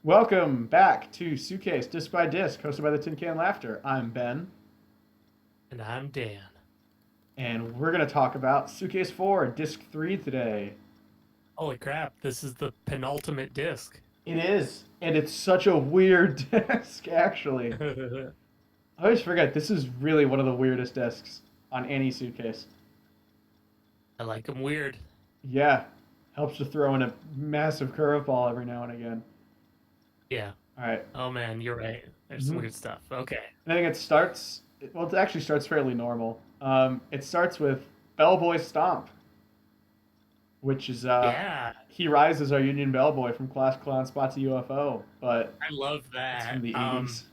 Welcome back to Suitcase, Disc by Disc, hosted by the Tin Can Laughter. I'm Ben, And I'm Dan. and we're going to talk about Suitcase 4, Disc 3 today. Holy crap, this is the penultimate disc. It is, and it's such a weird disc, actually. I I always forget, this is really one of the weirdest discs on any Suitcase. like them weird. Yeah, helps to throw in a massive curveball every now and again. Yeah. All right. Oh man, you're right. There's some Mm-hmm. weird stuff. Okay. I think well, it actually starts fairly normal. It starts with Bellboy Stomp, which is Yeah, he rises our Union Bellboy from Class Clown Spots a UFO, but I love it's that. from the 80s.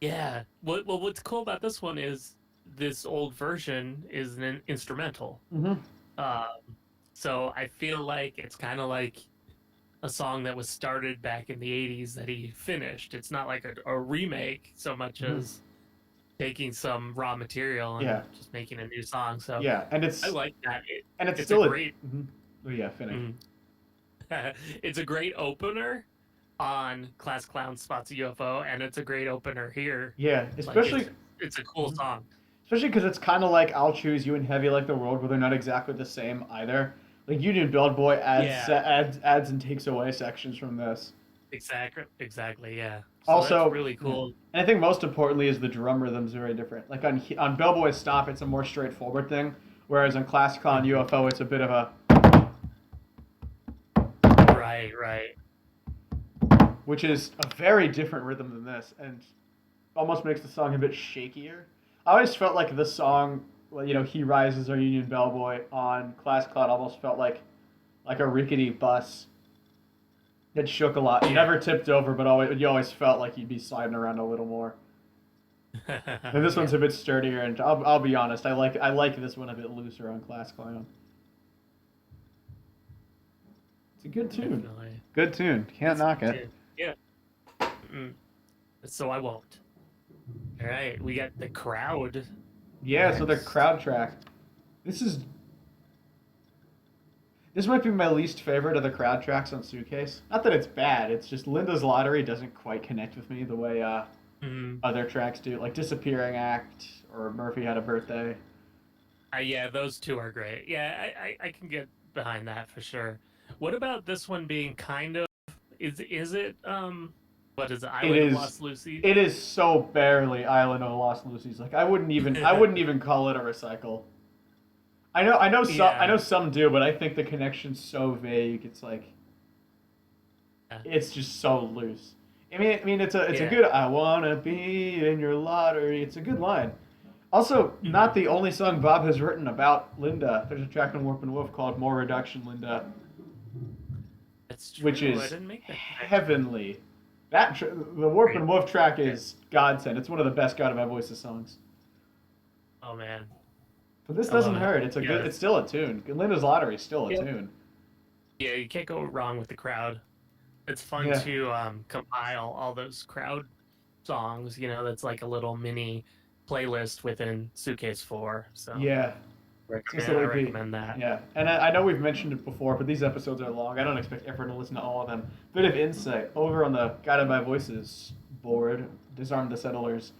Yeah. What's cool about this one is this old version is an instrumental. Mm-hmm. Um, so I feel like it's kind of like a song that was started back in the 80s that he finished. It's not like a remake so much Mm-hmm. as taking some raw material and Yeah, just making a new song. So yeah, I like that. and it's It's a still a. great Mm-hmm. Oh yeah, finish. mm, it's a great opener on Class Clown Spots a UFO, and it's a great opener here. Yeah, Like especially it's a cool song. especially because it's kind of like I'll Choose You and Heavy Like the World, where they're not exactly the same either. Like Union Bellboy Yeah, adds and takes away sections from this. exactly. Yeah. So that's Also, really yeah. cool. And I think most importantly is the drum rhythm's very different. Like on Bellboy Stop, it's a more straightforward thing, whereas on Classic on Mhm. UFO, it's a bit of a, Right, right. which is a very different rhythm than this, and almost makes the song a bit shakier. I always felt like the song, well, He Rises Our Union Bellboy on Class Cloud almost felt like a rickety bus that shook a lot. It Yeah. never tipped over, but you always felt like you'd be sliding around a little more. And this one's Yeah, a bit sturdier, and I'll be honest, I like this one a bit looser on Class Clown. It's a good tune. definitely. Good tune. Can't It's a knock good it. tune. Yeah. Mm. So I won't. All right, we got the crowd Yeah, so the next. crowd track. This is this might be my least favorite of the crowd tracks on Suitcase. Not that it's bad. It's just Linda's Lottery doesn't quite connect with me the way Mm. other tracks do, like Disappearing Act or Murphy Had a Birthday. Yeah, those two are great. Yeah, I can get behind that for sure. What about this one being kind of is it what is it, It Island of is Lost Lucy? it is so barely Island of Lost Lucy's. Like I wouldn't even call it a recycle. I know Yeah. some do, but I think the connection's so vague. It's like it's just so loose. I mean, it's a Yeah. good "I wanna be in your lottery." It's a good line. Also, not Mhm. the only song Bob has written about Linda. There's a track on Warp and Wolf called "More Reduction, Linda," That's which true. I is didn't make that connection. heavenly. The Warp Right. and Wolf track Yeah. is godsend. It's one of the best God of My Voices songs. Oh man. But this I love doesn't it. hurt. It's a good. Yeah. It's still a tune. Linda's Lottery is still a Yep. tune. Yeah, you can't go wrong with the crowd. It's fun Yeah, to compile all those crowd songs, that's like a little mini playlist within Suitcase 4. So yeah. It's nice I little EP. recommend that. Yeah, and I know we've mentioned it before, but these episodes are long. I don't expect everyone to listen to all of them. Bit of insight over on the Guided by Voices board, Disarm the Settlers.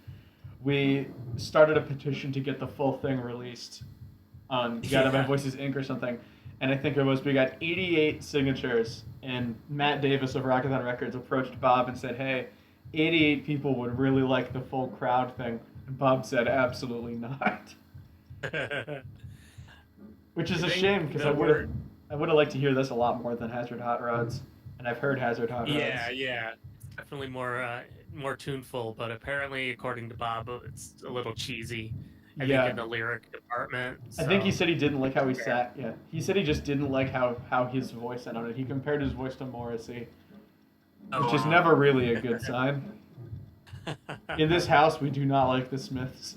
We started a petition to get the full thing released on Guided by Yeah. Voices Inc. or something, and I think it was we got 88 signatures. And Matt Davis of Rockathon Records approached Bob and said, "Hey, 88 people would really like the full crowd thing," and Bob said, "Absolutely not." I Which is a think shame because the word I would have liked to hear this a lot more than Hazard Hot Rods, and I've heard Hazard Hot yeah, Rods. yeah. It's definitely more tuneful, but apparently according to Bob, it's a little cheesy, I think in Yeah, the lyric department. I think he So, said he didn't like how he fair. sat. Yeah, he said he just didn't like how his voice sounded on it. He compared his voice to Morrissey, Oh which is wow. never really a good sign. In this house, we do not like the Smiths.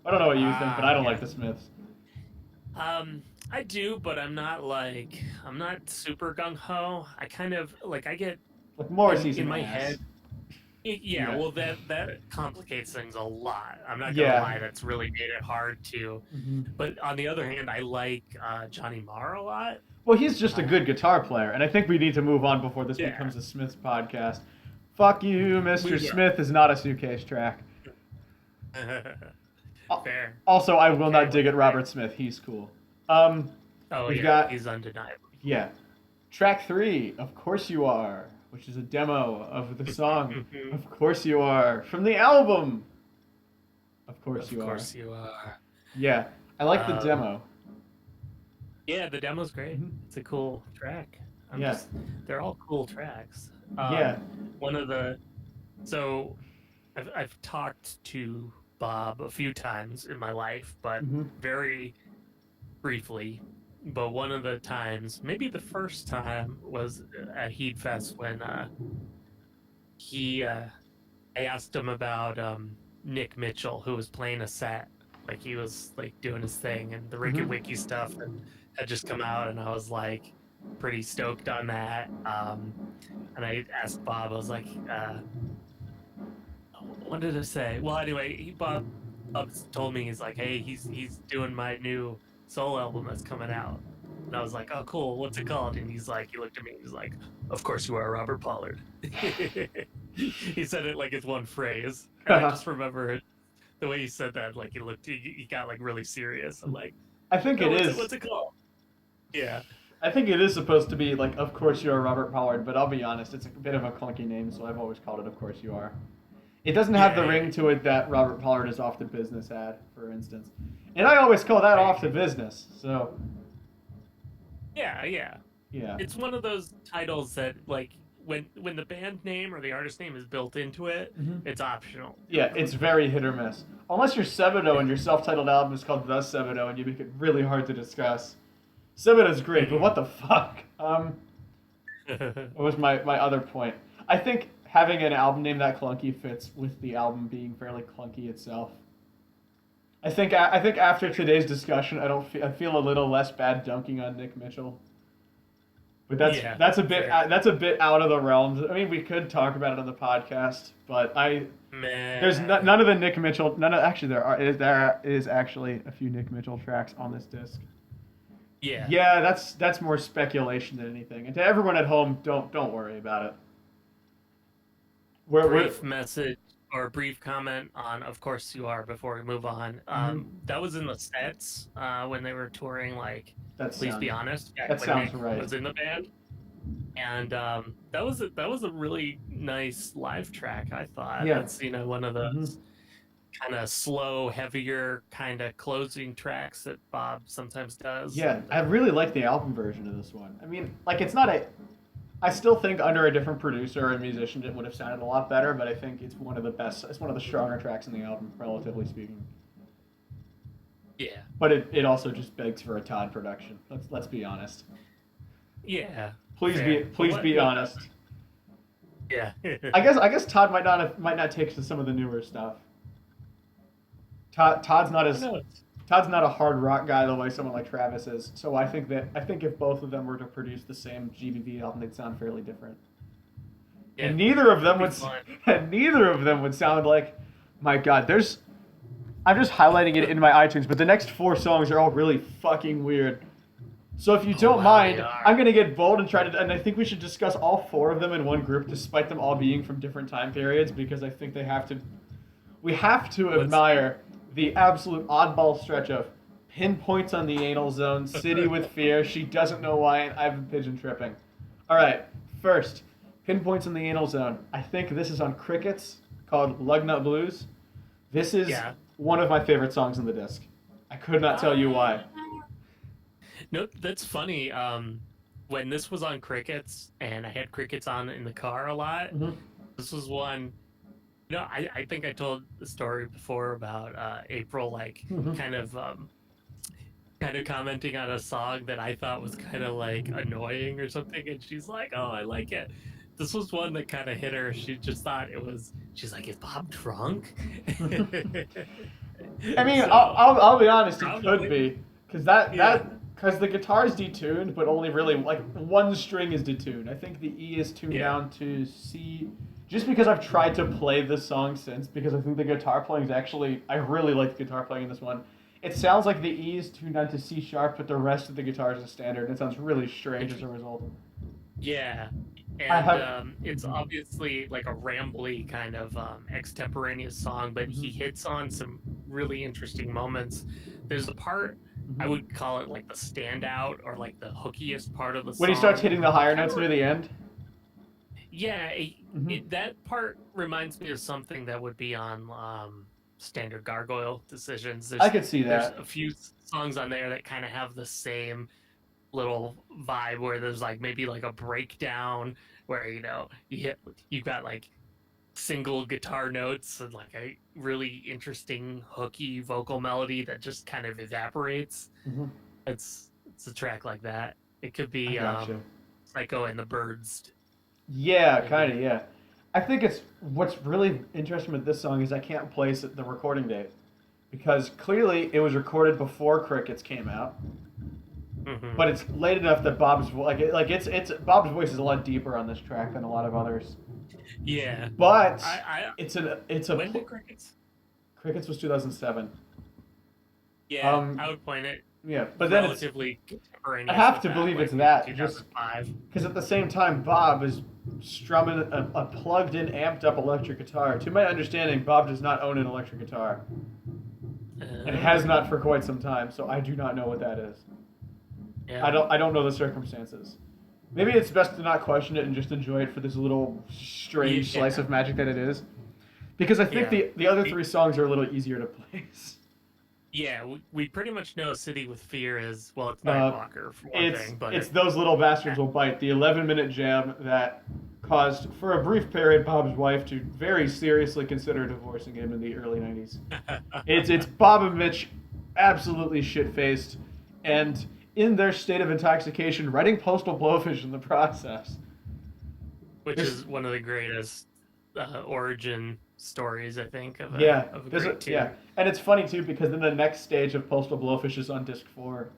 I don't know what you think, but I don't Yeah. like the Smiths. I do, but I'm not super gung ho. I kind of like I get Like in Morrissey's in an my ass. head. Yeah, Yeah, well that complicates things a lot. I'm not gonna yeah. lie, that's really made it hard to. Hmm. But on the other hand, I like Johnny Marr a lot. Well, he's just a Uh, good guitar player, and I think we need to move on before this yeah, becomes a Smiths podcast. Fuck you, we Mr. will. Smith is not a Suitcase track. Fair. Also, I will Okay, not dig what's at Robert next? Smith. He's cool. Um, Oh we've yeah, got he's undeniably yeah, track three. Of course you are, which is a demo of the song. cool. Of course you are from the album. Of course Of you are. course you are. Yeah, I like the Um, demo. yeah, the demo's great. Mhm. It's a cool track. Yeah, They're all cool tracks. yeah. One of the, so I've talked to Bob a few times in my life, but Hmm. very briefly. But one of the times, maybe the first time, was at Heat Fest when he I asked him about Nick Mitchell, who was playing a set, like he was like doing his thing, and the Ricky Hmm. Wiki stuff had just come out, and I was like pretty stoked on that. And I asked Bob, I was like, what did I say? Well, anyway, Bob told me, he's like, hey, he's doing my new soul album that's coming out. And I was like, oh, cool. What's it called? And he's like, he looked at me. He's like, of course you are, Robert Pollard. He said it like it's one phrase, and I just remember it, the way he said that. Like he got like really serious. I'm like, I think no, it what's it? is. What's it called? Yeah, I think it is supposed to be like, of course you are Robert Pollard, but I'll be honest, it's a bit of a clunky name, so I've always called it, of course you are. It doesn't have yeah, the yeah. ring to it that Robert Pollard is off to business ad, for instance. And I always call that Right. off to business, so Yeah, yeah. yeah. It's one of those titles that like when the band name or the artist name is built into it, Hmm. it's optional. Yeah, it's very hit or miss. Unless you're Sebadoh and your self-titled album is called The Sebadoh and you make it really hard to discuss. Sebadough's great, but what the fuck? What was my other point? I think having an album name that clunky fits with the album being fairly clunky itself. I think after today's discussion, I feel a little less bad dunking on Nick Mitchell. But that's Yeah, that's a bit fair. that's a bit out of the realms. I mean, we could talk about it on the podcast, but there's Man. none of the Nick Mitchell. None of actually there is actually a few Nick Mitchell tracks on this disc. Yeah. Yeah, that's more speculation than anything. And to everyone at home, don't worry about it. We're Brief message or brief comment on Of Course You Are before we move on. mhm. That was in the sets when they were touring, like, That Please Be sounds Honest, back that when sounds Nick right. was in the band. And that was a really nice live track, I thought. Yeah. That's, one of Hmm. those kind of slow, heavier kind of closing tracks that Bob sometimes does. Yeah, And I really like the album version of this one. I mean, like it's not a. I still think under a different producer or musician it would have sounded a lot better, but I think it's one of the best. It's one of the stronger tracks in the album, relatively speaking. yeah, But it also just begs for a Todd production. Let's be honest. yeah, Please fair. be But please be what honest. yeah. I guess Todd might not take to some of the newer stuff. Todd's not I as know. Todd's not a hard rock guy the way someone like Travis is. So I think if both of them were to produce the same GBV album, they'd sound fairly different. Yeah, And neither of them that'd be would fun. and neither of them would sound like my god, there's I'm just highlighting it in my iTunes, but the next four songs are all really fucking weird. So if you don't wow, mind, they are. I'm gonna get bold and and I think we should discuss all four of them in one group, despite them all being from different time periods, because I think we have to Let's admire the absolute oddball stretch of pinpoints on the anal zone, city with fear, she doesn't know why, and I've been pigeon tripping. All right, first, pinpoints on the anal zone. I think this is on Crickets, called Lugnut Blues. This is yeah. one of my favorite songs on the disc. I could not tell you why. No, that's funny. When this was on Crickets, and I had Crickets on in the car a lot, Hmm. this was one. I think I told the story before about April, like Hmm. kind of kind of commenting on a song that I thought was kind of like annoying or something, and she's like, "Oh, I like it." This was one that kind of hit her. She just thought it was. She's like, "Is Bob drunk?" I mean, So I'll be honest, it could probably, be, because yeah, because the guitar is detuned, but only really like one string is detuned. I think the E is tuned yeah, down to C. Just because I've tried to play this song since, because I think the guitar playing is actually I really like the guitar playing in this one. It sounds like the E is tuned down to C sharp, but the rest of the guitar is a standard. It sounds really strange It's as a result. yeah, I and have. it's obviously like a rambly kind of extemporaneous song, but he Mhm. hits on some really interesting moments. There's a part I Mhm. would call it like the standout or like the hookiest part of the When he starts song. hitting the It higher kind notes of near the end. yeah, Hmm. that part reminds me of something that would be on standard Gargoyle Decisions. I There's could see there's that. a few songs on there that kind of have the same little vibe where there's like maybe like a breakdown where you've got like single guitar notes and like a really interesting hooky vocal melody that just kind of evaporates. Hmm. It's a track like that. It could I be gotcha. Psycho and the Birds, Yeah, kind maybe. of. Yeah. I think it's what's really interesting with this song is I can't place the recording date because clearly it was recorded before Crickets came out, Hmm. but it's late enough that it's Bob's voice is a lot deeper on this track than a lot of others. Yeah. But I it's a when did Crickets? Crickets was 2007. Yeah, Um, I would point it yeah, but then it's relatively I contemporaneous have with to that, believe like it's maybe that just 2005. because at the same time Bob is strumming a plugged-in, amped-up electric guitar. To my understanding, Bob does not own an electric guitar and has Oh, not for quite some time. So I do not know what that is. yeah, I don't know the circumstances. Maybe it's best to not question it and just enjoy it for this little strange slice yeah, of magic that it is. Because I think yeah. the other We, three songs are a little easier to place. yeah, we pretty much know City with Fear is, well, it's Uh, Nightwalker for one thing, but it's those little bastards uh, will bite. The 11-minute jam that caused, for a brief period, Bob's wife to very seriously consider divorcing him in the early '90s. It's Bob and Mitch, absolutely shit faced, and in their state of intoxication, writing Postal Blowfish in the process. which There's is one of the greatest origin stories, I think, yeah, of a there's a great yeah, tune. and it's funny too because then the next stage of Postal Blowfish is on disc 4.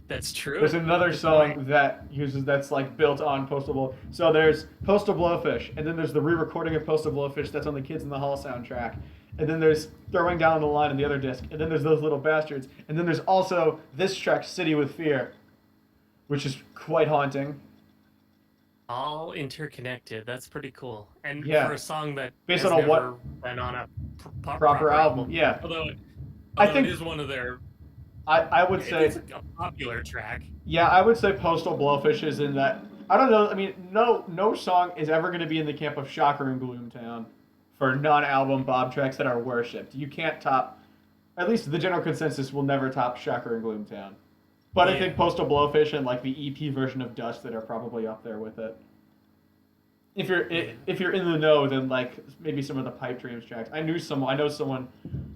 That's There's true. another Good point. song that uses that's like built on Postal Blow. So there's Postal Blowfish, and then there's the re-recording of Postal Blowfish that's on the Kids in the Hall soundtrack, and then there's Throwing Down the Line on the other disc, and then there's Those Little Bastards, and then there's also this track, City with Fear, which is quite haunting. All interconnected. That's pretty cool. And for Yeah, a song that based on has a what never been on a proper proper album? album, Yeah, although I it think is one of their, I would it is say a popular track. yeah, I would say Postal Blowfish is in that. I don't know. I mean, no song is ever going to be in the camp of Shocker and Gloomtown for non-album Bob tracks that are worshipped. You can't top. At least the general consensus will never top Shocker and Gloomtown. But I think Yeah. Postal Blowfish and like the EP version of Dust that are probably up there with it. Yeah. If you're in the know, then like maybe some of the Pipe Dreams tracks. I know someone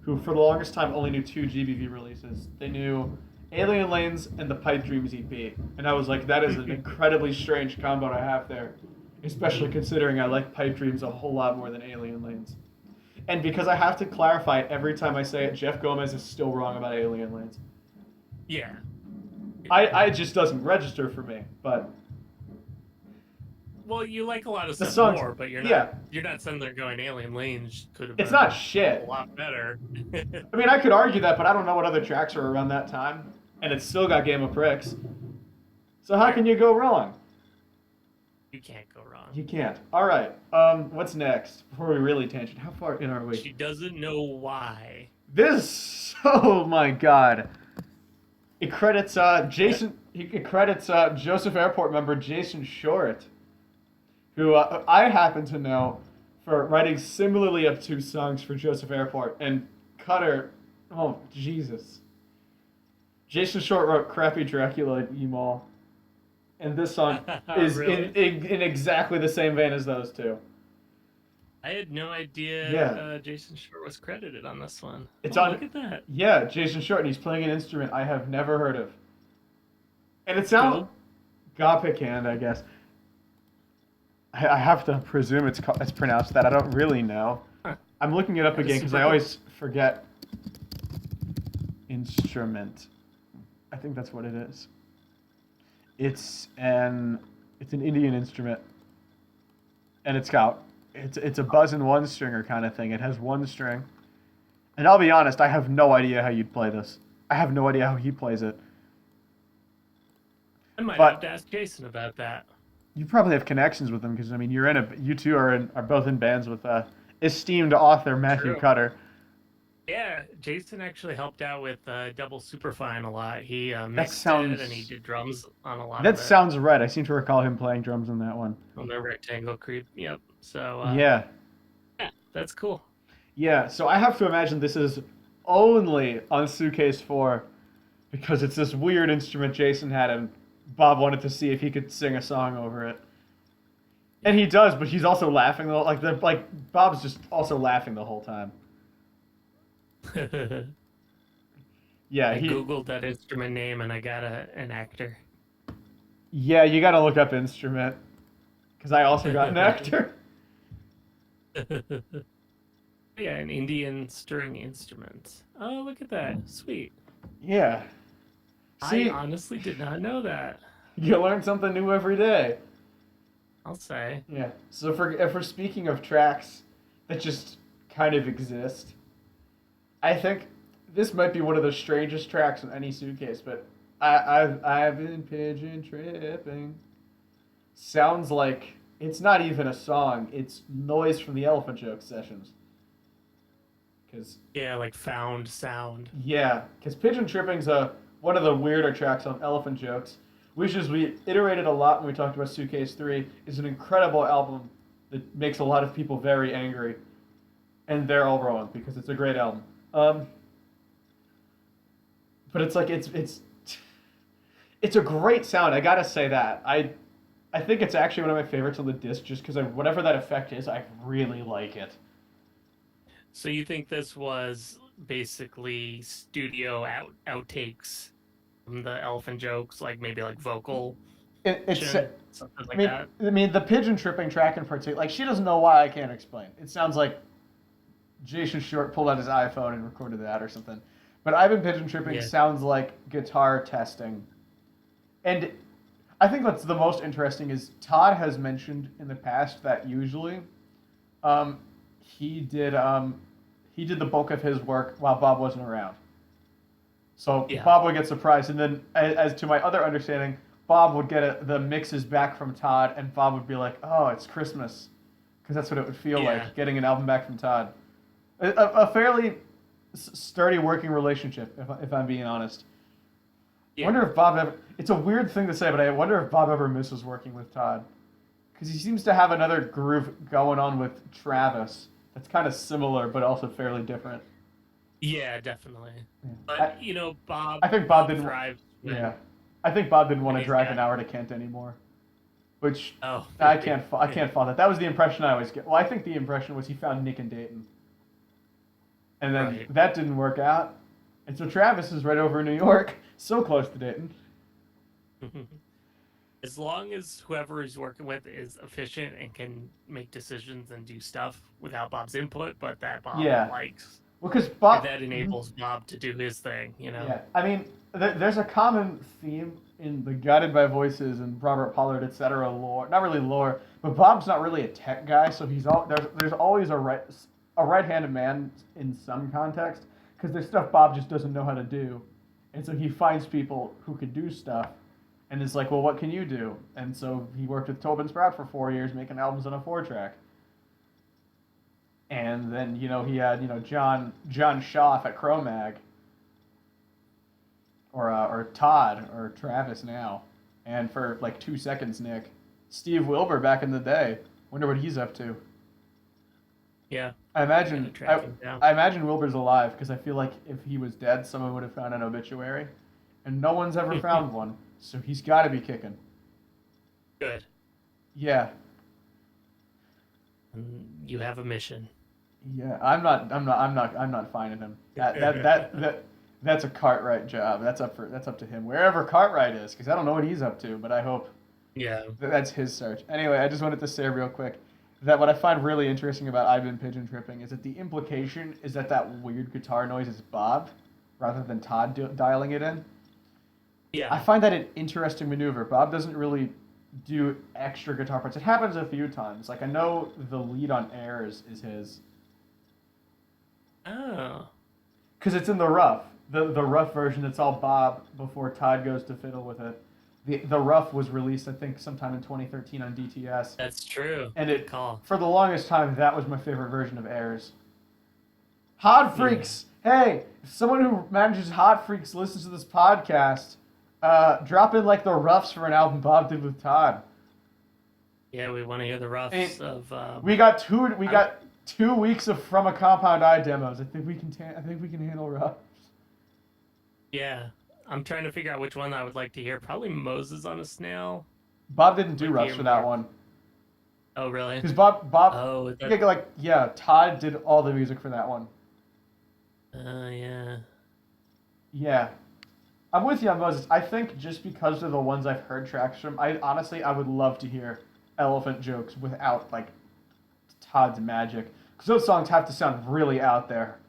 who for the longest time only knew two GBV releases. They knew Alien Lanes and the Pipe Dreams EP, and I was like, that is an incredibly strange combo to have there, especially considering I like Pipe Dreams a whole lot more than Alien Lanes. And because I have to clarify it every time I say it, Jeff Gomez is still wrong about Alien Lanes. Yeah. I it just doesn't register for me, but Well, you like a lot of the stuff songs, more, but yeah, you're not sitting there going Alien Lanes could have it's not been a shit. lot better. I mean, I could argue that, but I don't know what other tracks are around that time, and it's still got Game of Pricks. So how can Fair. you go wrong? You can't go wrong. You can't. All right. What's next? Before we really tangent, how far in are we? She doesn't know why. This. Oh my God. It credits Jason. It credits Joseph Airport member Jason Short, who I happen to know for writing similarly obtuse songs for Joseph Airport and Cutter. Oh Jesus. Jason Short wrote "Crappy Dracula" at E-Mall, and this song is Really? in exactly the same vein as those two. I had no idea Yeah, Jason Short was credited on this one. it's Oh, on. look at that. Yeah, Jason Short, and he's playing an instrument I have never heard of, and it That's sounds cool. Gothic hand, I guess. I have to presume it's pronounced that. I don't really know. Huh. I'm looking it up That is again because super I cool. always forget instrument. I think that's what it is. It's an it's an Indian instrument, and it's a buzz and one stringer kind of thing. It has one string, And I'll be honest, I have no idea how you'd play this. I have no idea how he plays it. I might have But to ask Jason about that. you probably have connections with him because I mean, you two are both in bands with esteemed author Matthew True. Cutter. Yeah, Jason actually helped out with Double Superfine a lot. He That mixed it and he sounds did drums on a lot that of it sounds right. I seem to recall him playing drums in that one. on the Rectangle Creep. Yep. So Yeah, yeah, that's cool. yeah. So I have to imagine this is only on Suitcase 4 because it's this weird instrument Jason had and Bob wanted to see if he could sing a song over it. And he does, but he's also laughing like Bob's just also laughing the whole time. I Yeah, he googled that instrument name and I got an actor. yeah, you got to look up instrument cuz I also got an actor. Yeah, an Indian string instrument. Oh, look at that. Sweet. Yeah. I See, honestly did not know that. you learn something new every day. I'll say. Yeah. So for if we're speaking of tracks that just kind of exist, I think this might be one of the strangest tracks in any Suitcase, but I've been pigeon tripping. Sounds like it's not even a song. It's noise from the Elephant Joke sessions. Cause Yeah, like found sound. yeah, cause pigeon tripping's one of the weirder tracks on Elephant Jokes, which is we iterated a lot when we talked about Suitcase 3. Is an incredible album that makes a lot of people very angry, and they're all wrong because it's a great album. Um, but it's like it's a great sound. I gotta say that. I think it's actually one of my favorites on the disc, just because whatever that effect is, I really like it. So you think this was basically studio outtakes from the elephant jokes, like maybe like vocal It's something like that? I mean the pigeon tripping track in particular. Like she doesn't know why I can't explain. It sounds like Jason Short pulled out his iPhone and recorded that or something. But I've been pigeon tripping Yeah. sounds like guitar testing, and I think what's the most interesting is Todd has mentioned in the past that usually um, he did he did the bulk of his work while Bob wasn't around. So Yeah. Bob would get surprised, and then as to my other understanding, Bob would get the mixes back from Todd, and Bob would be like, "Oh, it's Christmas," because that's what it would feel Yeah. like getting an album back from Todd. A fairly sturdy working relationship, if I'm being honest. I Yeah. wonder if Bob ever. It's a weird thing to say, but I wonder if Bob ever misses working with Todd, because he seems to have another groove going on with Travis that's kind of similar, but also fairly different. Yeah, definitely. Yeah. But you know, I think Bob Bob didn't. thrives Yeah, I think Bob didn't when want to he's drive an got hour to Kent anymore, which oh I maybe. can't. I can't fault that. That was the impression I always get. Well, I think the impression was he found Nick and Dayton, and then Right. that didn't work out, and so Travis is right over in New York, so close to Dayton. As long as whoever he's working with is efficient and can make decisions and do stuff without Bob's input, but that Bob Yeah, likes, well, because and Bob. that enables Bob to do his thing, you know? Yeah, I mean, there's a common theme in the Guided by Voices and Robert Pollard, etc. lore. Not really lore, but Bob's not really a tech guy, so there's always a right-handed man in some context because there's stuff Bob just doesn't know how to do, and so he finds people who could do stuff, and is like, well, what can you do? And so he worked with Tobin Sprout for 4 years making albums on a 4 track. And then he had John Schaff at Cro-Mag, or Todd or Travis now, and for like 2 seconds, Nick, Steve Wilbur back in the day. Wonder what he's up to. Yeah, I gotta imagine track him down. I imagine Wilbur's alive because I feel like if he was dead, someone would have found an obituary, and no one's ever found one. So he's got to be kicking. Good. Yeah, You have a mission. yeah. I'm not finding him. That's a Cartwright job. That's up to him. Wherever Cartwright is, because I don't know what he's up to, but I hope Yeah. that's his search. Anyway, I just wanted to say real quick that what I find really interesting about I've Been Pigeon Tripping is that the implication is that weird guitar noise is Bob rather than Todd dialing it in. I Yeah. find that an interesting maneuver. Bob doesn't really do extra guitar parts. It happens a few times. Like I know the lead on Air is his. Oh. because it's in the rough. The rough version, it's all Bob before Todd goes to fiddle with it. The rough was released, I think, sometime in 2013 on DTS, That's true. and Good it call. for the longest time that was my favorite version of Airs. Hot Freaks, hey, if someone who manages Hot Freaks listens to this podcast, drop in like the roughs for an album Bob did with Todd. Yeah, we want to hear the roughs of. We got 2 weeks of From a Compound Eye demos. I think we can handle roughs. Yeah, I'm trying to figure out which one I would like to hear. Probably Moses on a Snail. Bob didn't do Like roughs for that one. Oh, really? Because Bob, Oh, Todd did all the music for that one. Yeah. Yeah. I'm with you on Moses. I think just because they're the ones I've heard tracks from, I would love to hear Elephant Jokes without, like, Todd's magic. Because those songs have to sound really out there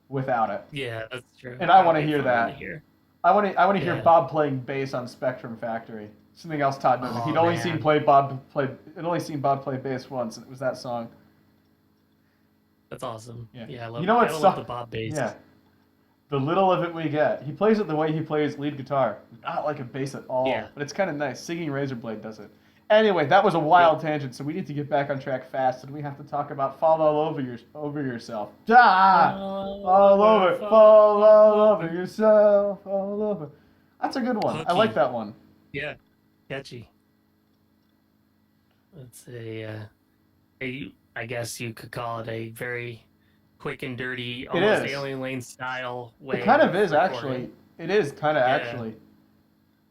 without it. Yeah, that's true. And I want to hear Fun that. to hear. I want to hear Yeah. Bob playing bass on Spectrum Factory. Something else Todd knows. Oh, He'd only man. seen Bob play bass once, and it was that song. That's awesome. Yeah. Yeah, I love. You know what I love song- the Bob bass. Yeah. The little of it we get. He plays it the way he plays lead guitar. Not like a bass at all. Yeah. But it's kind of nice. Singing Razorblade does it. Anyway, that was a wild tangent, so we need to get back on track fast, and we have to talk about Fall All Over Yourself. Ah! Fall all over yourself, all over. That's a good one. I like Hooky. that one. Yeah, catchy. It's I guess you could call it a very quick and dirty, almost is. Alien Lane style way. It kind of is recording. actually. It is kind of Yeah. actually.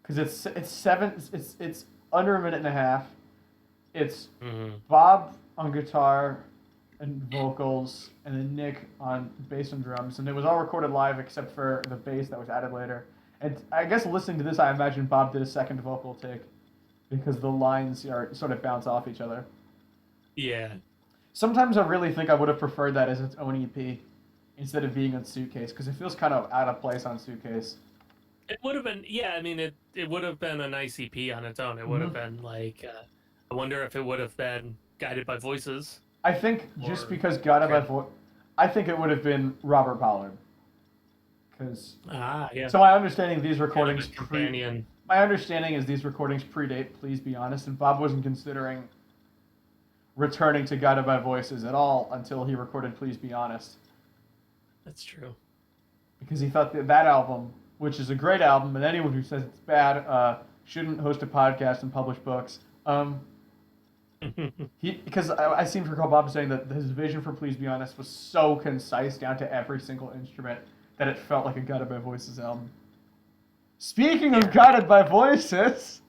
Because it's under a minute and a half. It's Mhm. Bob on guitar and vocals, and then Nick on bass and drums, and it was all recorded live except for the bass that was added later. And I guess listening to this, I imagine Bob did a second vocal take because the lines are sort of bounce off each other. Yeah. Sometimes I really think I would have preferred that as its own EP instead of being on Suitcase because it feels kind of out of place on Suitcase. It would have been, yeah. I mean, it would have been a nice EP on its own. It would have been like, I wonder if it would have been Guided by Voices. I think just Or- because I think it would have been Robert Pollard. Because Yeah. so my understanding of these Kind of recordings a companion. my understanding is these recordings predate Please Be Honest, and Bob wasn't considering returning to Guided by Voices at all until he recorded Please Be Honest. That's true. Because he thought that album, which is a great album, and anyone who says it's bad shouldn't host a podcast and publish books. Because I seem to recall Bob saying that his vision for Please Be Honest was so concise down to every single instrument that it felt like a Guided by Voices album. Speaking of Guided by Voices,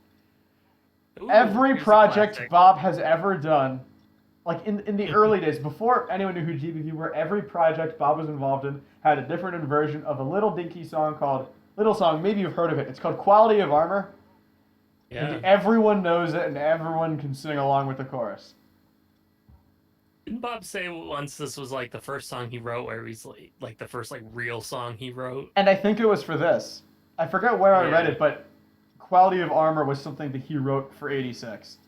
Ooh, every here's a project classic. Bob has ever done, like in the early days, before anyone knew who GBV were, every project Bob was involved in had a different version of a little dinky song called, little song, maybe you've heard of it, it's called Quality of Armor. Yeah. And everyone knows it and everyone can sing along with the chorus. Didn't Bob say once this was like the first song he wrote, where he's like the first like real song he wrote? And I think it was for this. I forget where I read Yeah. it, but Quality of Armor was something that he wrote for 86.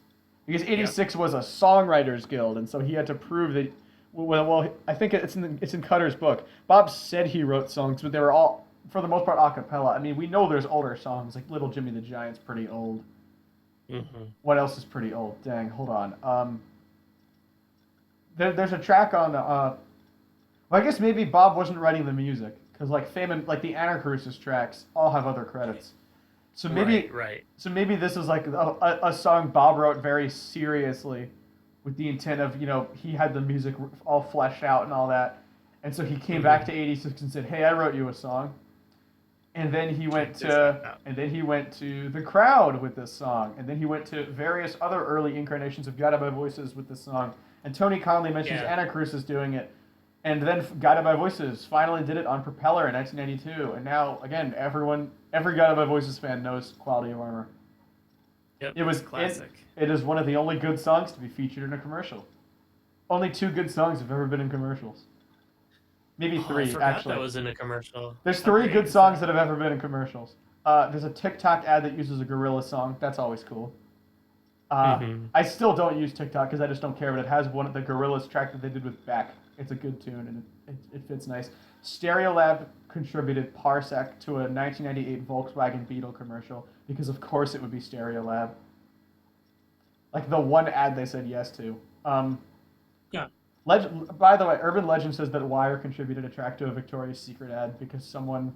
Because 86 was a songwriters guild, and so he had to prove that. Well, I think it's in Cutter's book. Bob said he wrote songs, but they were all, for the most part, a cappella. I mean, we know there's older songs, like Little Jimmy the Giant's pretty old. Mm-hmm. What else is pretty old? Dang, hold on. There's a track on. Well, I guess maybe Bob wasn't writing the music because like the Anacrusis tracks all have other credits. So maybe Right. So maybe this is like a song Bob wrote very seriously, with the intent of he had the music all fleshed out and all that, and so he came back to 86 and said, "Hey, I wrote you a song." And then he went to The Crowd with this song, and then he went to various other early incarnations of Guided by Voices with this song. And Tony Conley mentions Anacrusis doing it, and then Guided by Voices finally did it on Propeller in 1992. And now again, every Guided by Voices fan knows Quality of Armor. Yep. It was classic. It is one of the only good songs to be featured in a commercial. Only 2 good songs have ever been in commercials. Maybe 3, I forgot actually. that was in a commercial. There's How 3 great good is songs that? that have ever been in commercials. There's a TikTok ad that uses a gorilla song. That's always cool. I still don't use TikTok because I just don't care, but it has one of the Gorillaz track that they did with Beck. It's a good tune and it fits nice. Stereolab contributed Parsec to a 1998 Volkswagen Beetle commercial because, of course, it would be Stereolab. Like the one ad they said yes to. Yeah. By the way, Urban Legend says that Wire contributed a track to a Victoria's Secret ad because someone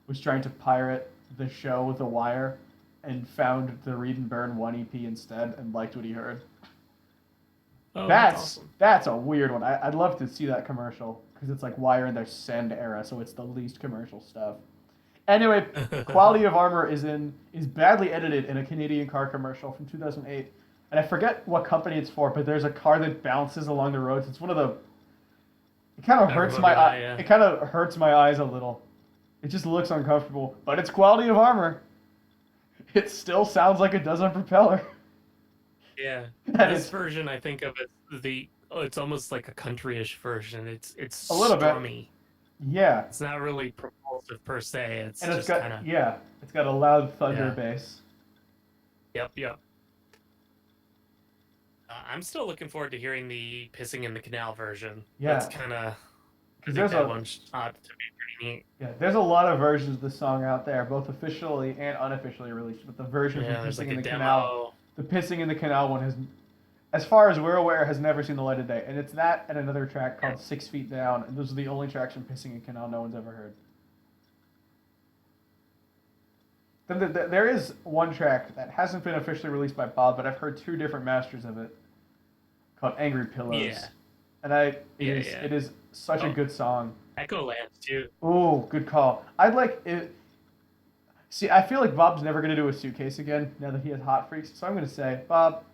was trying to pirate the show with The Wire and found the Read and Burn 1 EP instead and liked what he heard. Oh, That's awesome. that's a weird one. I'd love to see that commercial because it's like Wire in their Send era, so it's the least commercial stuff. Anyway, Quality of Armor is badly edited in a Canadian car commercial from 2008, and I forget what company it's for, but there's a car that bounces along the roads. It's one of the. It kind of hurts my eye. Yeah. It kind of hurts my eyes a little. It just looks uncomfortable, but it's Quality of Armor. It still sounds like it does on Propeller. Yeah. That This is version I think of as it's almost like a country-ish version. It's a little bit. strummy. Yeah, It's not really propulsive per se. It's and just kind of it's got a loud thunder Yeah. bass. Yep. I'm still looking forward to hearing the Pissing in the Canal version. Yeah. That's kind of. I Because think there's that a one's ought to be pretty neat. yeah, there's a lot of versions of the song out there, both officially and unofficially released. But the version Yeah, from there's Pissing like in a the demo. Canal, the Pissing in the Canal one has, as far as we're aware, has never seen the light of day. And it's that and another track called 6 Feet Down, and those are the only tracks from Pissing in Canal no one's ever heard. Then there is one track that hasn't been officially released by Bob, but I've heard two different masters of it, called Angry Pillows. Yeah. And it is such a Oh. good song. Echo Land too. Oh, good call. I'd like it. See, I feel like Bob's never going to do a Suitcase again now that he has Hot Freaks. So I'm going to say, Bob,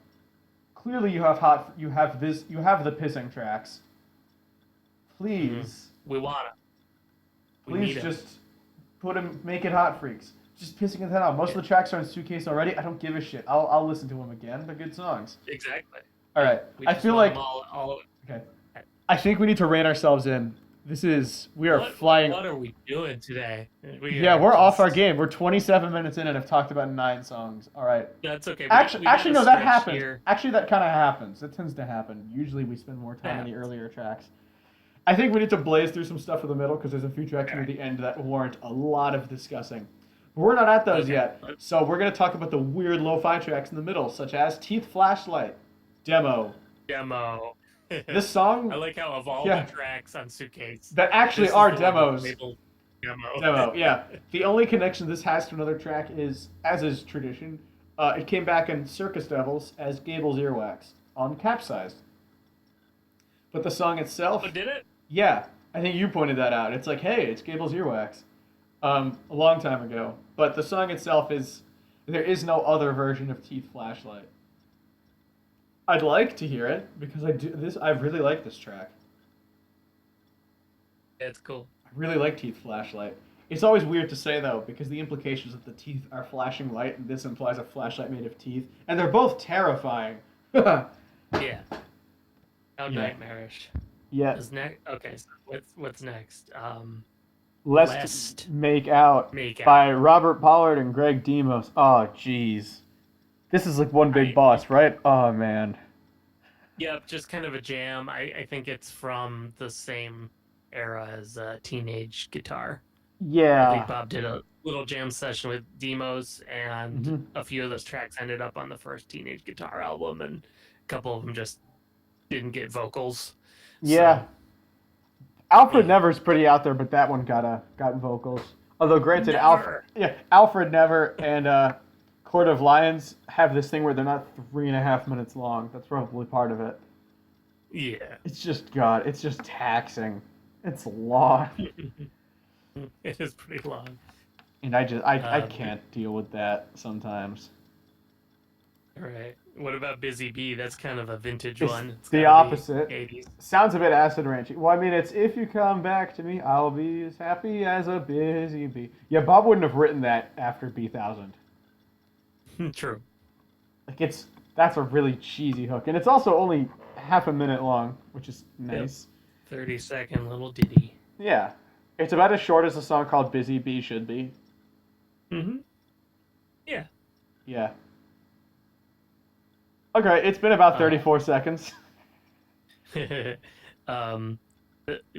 clearly you have you have the pissing tracks. Please, We wanna. We please need 'em. just make it Hot Freaks. Just pissing it out. Most of the tracks are in Suitcase already. I don't give a shit. I'll listen to them again. They're good songs. Exactly. All right. We I just feel want like 'em all okay. I think we need to rein ourselves in. We are flying. What are we doing today? We're off our game. We're 27 minutes in and have talked about 9 songs. All right. That's okay. Actually, got a no, that stretch happens. here. Actually, that kind of happens. That tends to happen. Usually, we spend more time in the earlier tracks. I think we need to blaze through some stuff in the middle because there's a few tracks near the end that warrant a lot of discussing. But we're not at those yet, so we're going to talk about the weird lo-fi tracks in the middle, such as Teeth Flashlight, Demo. This song I like how of all Yeah. the tracks on Suitcase, that actually this is are the one that's demos. labeled Demo. Demo, yeah. The only connection this has to another track is, as is tradition, it came back in Circus Devils as Gable's Earwax on Capsized. But the song itself, But did it? yeah, I think you pointed that out. It's like, hey, it's Gable's Earwax, a long time ago. But the song itself there is no other version of Teeth Flashlight. I'd like to hear it because I really like this track. It's cool. I really like Teeth Flashlight. It's always weird to say though because the implications that the teeth are flashing light and this implies a flashlight made of teeth, and they're both terrifying. Yeah. How Yeah. nightmarish. Yeah. Is okay, so what's next? Let's Make Out Make Out. by Robert Pollard and Greg Demos. Oh, jeez. This is like one big boss, right? Oh, man. Yep, just kind of a jam. I think it's from the same era as Teenage Guitar. I think Yeah. Bob did a little jam session with Demos, and Mhm. a few of those tracks ended up on the first Teenage Guitar album, and a couple of them just didn't get vocals. Yeah. So, Alfred Never's pretty out there, but that one got vocals. Although, granted, Never. Alfred Never and Court of Lions have this thing where they're not 3.5 minutes long. That's probably part of it. yeah. It's just taxing. It's long, It is pretty long. and I can't deal with that sometimes. All right. What about Busy Bee? That's kind of a vintage It's one. It's the gotta be opposite. 80s. Sounds a bit acid ranchy. Well, I mean, it's if you come back to me, I'll be as happy as a busy bee. Yeah, Bob wouldn't have written that after B1000. True. Like that's a really cheesy hook, and it's also only half a minute long, which is nice. 30-second little ditty. Yeah, it's about as short as a song called "Busy Bee" should be. Mm-hmm. Yeah. Yeah. Okay, it's been about 34 seconds.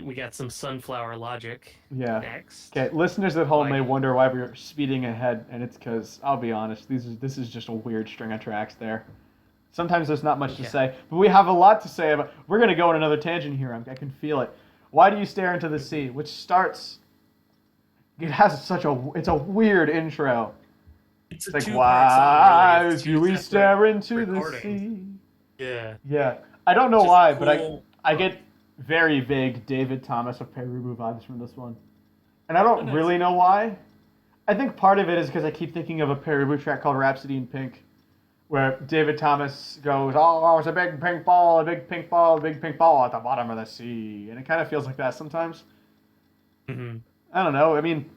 We got some Sunflower Logic Yeah. next. Okay, listeners at home Why may do you? wonder why we're speeding ahead, and it's because I'll be honest, this is just a weird string of tracks there. Sometimes there's not much to Yeah. say, but we have a lot to say about. We're gonna go on another tangent here. I can feel it. Why do you stare into the sea? Which starts. It has such a. It's a weird intro. It's It's a like, two-part song, really. why It's do two we separate stare into the recordings. sea? Yeah. Yeah, I don't know Just a why, but cool I hook. get very vague David Thomas of Perubu vibes from this one, and I Oh, don't nice. really know why. I think part of it is because I keep thinking of a Perubu track called Rhapsody in Pink, where David Thomas goes, "Oh, it's a big pink ball, a big pink ball, a big pink ball at the bottom of the sea," and it kind of feels like that sometimes. Hmm. I don't know. I mean,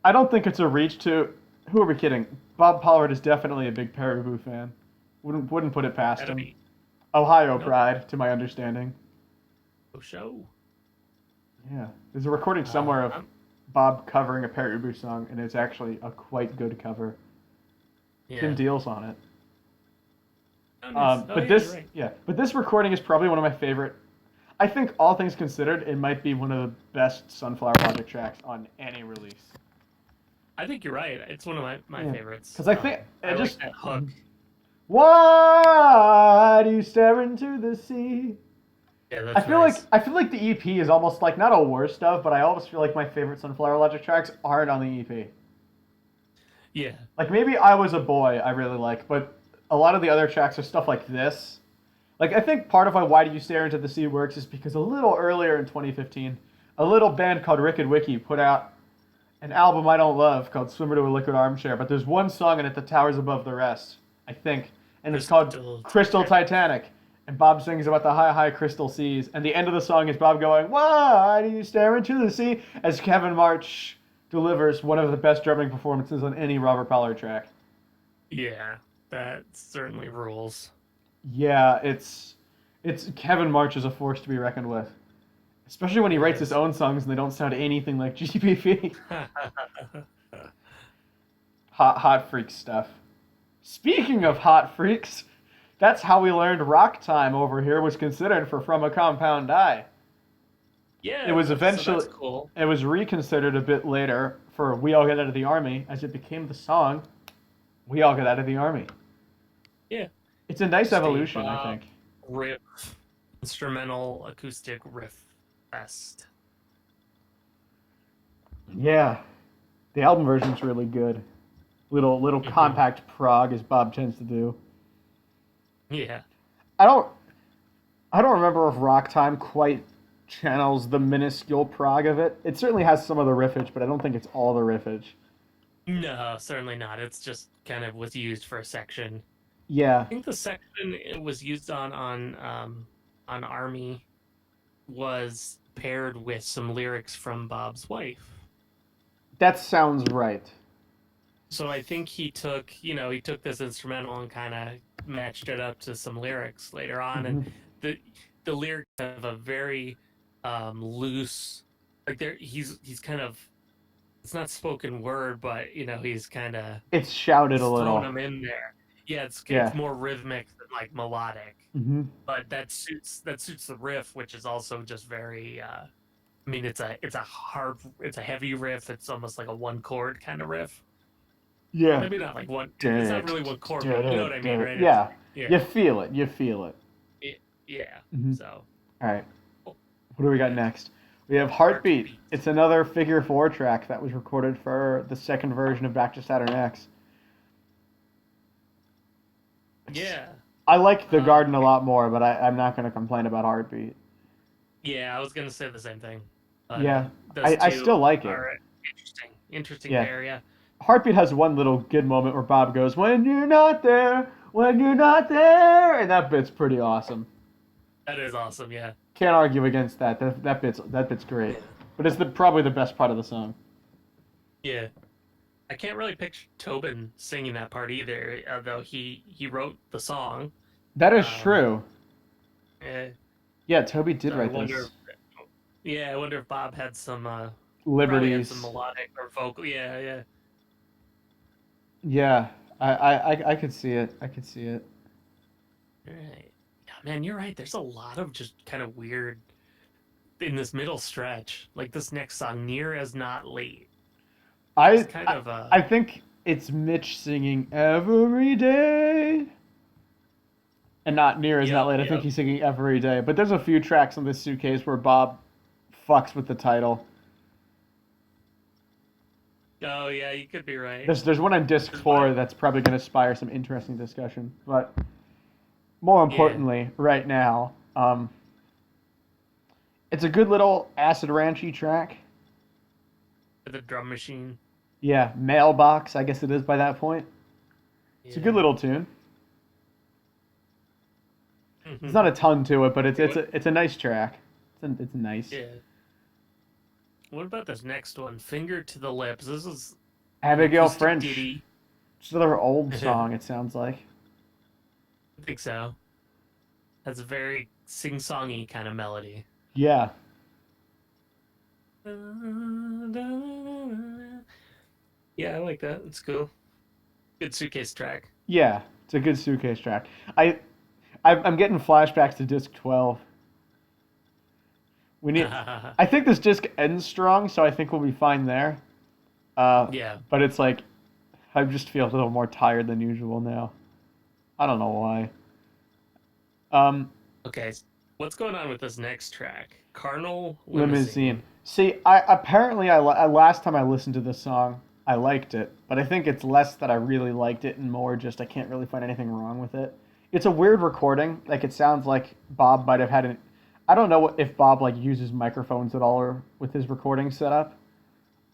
I don't think it's a reach to. Who are we kidding? Bob Pollard is definitely a big Perubu fan. Wouldn't put it past That'll him. be Ohio nope. pride, to my understanding. Show. Yeah, there's a recording somewhere of I'm Bob covering a Perubu song, and it's actually a quite good cover. Tim yeah. Deal's on it. Oh, nice. Oh, But yeah, you're this, right. yeah, but this recording is probably one of my favorite. I think all things considered, it might be one of the best Sunflower Project tracks on any release. I think you're right. It's one of my Yeah, favorites. because I think I it like just. that hook. Why do you stare into the sea? Yeah, that's nice. I feel like the EP is almost like not a worst of, but I almost feel like my favorite Sunflower Logic tracks aren't on the EP. Yeah. Like maybe I Was a Boy I really like, but a lot of the other tracks are stuff like this. Like I think part of Why Do You Stare Into the Sea works is because a little earlier in 2015, a little band called Rick and Wiki put out an album I don't love called Swimmer to a Liquid Armchair, but there's one song in it that towers above the rest, I think, and it's called Crystal Crystal Titanic. Titanic. And Bob sings about the high, high crystal seas. And the end of the song is Bob going, "Why do you stare into the sea?" as Kevin March delivers one of the best drumming performances on any Robert Pollard track. Yeah, that certainly rules. Yeah, it's Kevin March is a force to be reckoned with, especially when he It writes his is. own songs and they don't sound anything like GPP. Hot freak stuff. Speaking of hot freaks, that's how we learned Rock Time over here was considered for From a Compound Die. It Yeah, was that's eventually cool. it was reconsidered a bit later for We All Get Out of the Army as it became the song We All Get Out of the Army. Yeah, It's a nice Steve evolution, I think. riff, instrumental acoustic riff fest. Yeah, the album version's really good. Little Hmm. compact prog as Bob tends to do. Yeah. I don't I don't remember if Rock Time quite channels the minuscule prog of it. It certainly has some of the riffage, but I don't think it's all the riffage. No, certainly not. It's just kind of was used for a section. Yeah, I think the section it was used on Army was paired with some lyrics from Bob's wife. that sounds right. So I think he took this instrumental and kind of matched it up to some lyrics later on, and Hmm. the the lyrics have a very loose, like there he's kind of it's not spoken word, but he's kind of It's shouted a he's thrown little. them in there. Yeah, it's Yeah. more rhythmic than like melodic, Hmm. but that suits the riff, which is also just very. I mean, it's a heavy riff. It's almost like a one chord kind of riff. Yeah. Maybe not like one. It's not really one chord, but you know what I mean, right? It's Yeah. yeah, You feel it. You feel it. yeah. Hmm. So All right. oh, What do we got good. next? We have Heartbeat. Heartbeat. It's another Figure 4 track that was recorded for the second version of Back to Saturn X. It's, Yeah. I like The Um. Garden a lot more, but I'm not going to complain about Heartbeat. Yeah, I was gonna say the same thing, but Yeah, those I still two like it. are interesting. Interesting Yeah. pair. Yeah. Heartbeat has one little good moment where Bob goes, when you're not there," and that bit's pretty awesome. That is awesome. Yeah. Can't argue against that. That bit's great. Yeah. But it's probably the best part of the song. Yeah. I can't really picture Tobin singing that part either, although he wrote the song. That is Um. true. eh, Yeah, Toby did so I write wonder. this. Yeah, I wonder if Bob had some. Probably had some Liberties. melodic or vocal. Yeah, yeah. Yeah, I could see it. I could see it. All right. Yeah, man, you're right. There's a lot of just kind of weird. in this middle stretch, like this next song, "Near as Not Late." It's I, kind I of I think it's Mitch singing every day, and not near is not yep, late. I think yep. he's singing every day. But there's a few tracks on this Suitcase where Bob fucks with the title. Oh yeah, you could be right. There's one on disc There's one. four that's probably going to inspire some interesting discussion. But more Yeah, importantly, right now, it's a good little acid ranchy track. the drum machine. Yeah, mailbox. I guess it is by that point. It's a good Yeah. little tune. There's not a ton to it, but What? it's a nice track. It's nice. Yeah. What about this next one? "Finger to the Lips." This is an Abigail acoustic French. ditty. It's another old I song. It sounds like. think so. Has a very sing-songy kind of melody. Yeah, Yeah, I like that. It's cool. Good Suitcase track. yeah. It's a good Suitcase track. I I'm getting flashbacks to disc 12. We need. I think this disc ends strong, so I think we'll be fine there. Yeah. But it's like I just feel a little more tired than usual now. I don't know why. Um, Okay. What's going on with this next track? "Carnal Limousine. Limousine." See, I apparently last time I listened to this song, I liked it, but I think it's less that I really liked it and more just I can't really find anything wrong with it. It's a weird recording. Like it sounds like Bob might have had an. I don't know if Bob like uses microphones at all or with his recording setup.